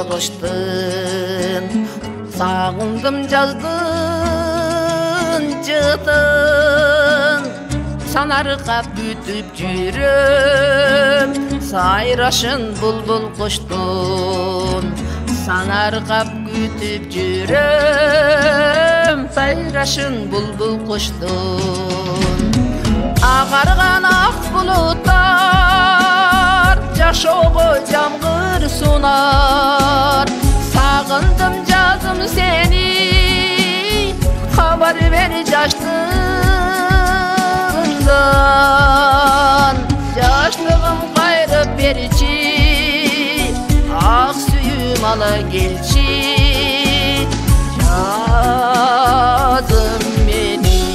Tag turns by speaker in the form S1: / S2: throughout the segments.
S1: kıştın. Sağındım jazdın jıdın. Sanarga bütüp жүрөм, сайрашын булбул куштун. Sanarga бүтүп жүрөm, сайрашын булбул куштун. Агарган ак булуттар, жашоого жамгыр сунар. Сагындым жазым сени, кабар бер жаштыгымдан. Жаштыгым кайрып берчи, ак сүйүм ала келчи. Жазым мени.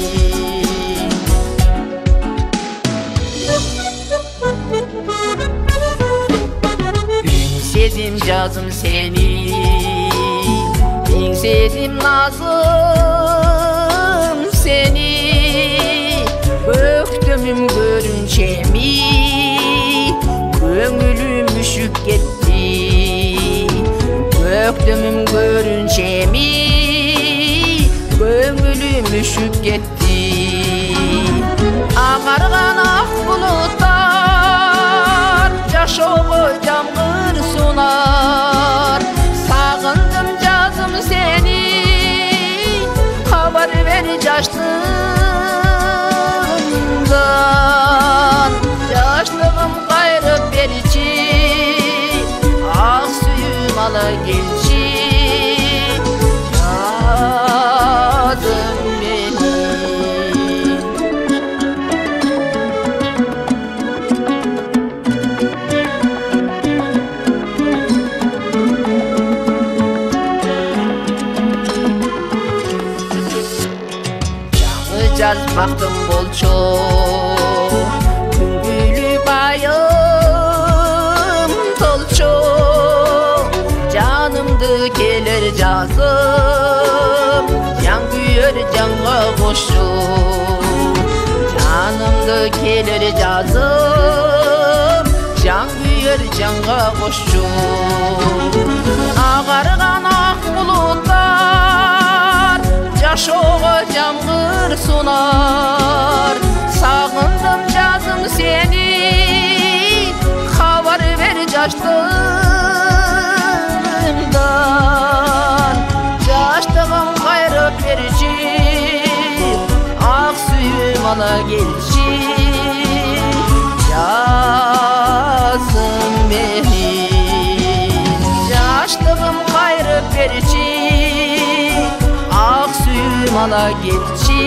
S1: Еңседим жазым сени, еңседим назым сени. Көктөмүм көрүнчеми, көңүлүм үшүп кетти. Көктөмүм көрүнчеми, көңүлүм үшүп кетти. Агарган ак булуттар, жашоого жамгыр сунар. Сагындым жазым сени, кабар бер жаштыгымдан. Жаштыгым кайрып берчи, ак сүйүм ала келчи. Жазым мени. Жазбактым болчу, күнгүлүп айым толчу. Жанымды келер жазым, жан күйөр жанга кошу. Жанымды келер жазым, жан күйөр жанга кошу. Агарган ак булуттар, жашоого жамгыр сунар. Сагындым жазым сени, кабар бер жаштыгымдан. Жаштыгым кайрып берчи, ак сүйүм ала келчи. Жазым мени. Жаштыгым кайрып берчи, ак сүйүм ала келчи.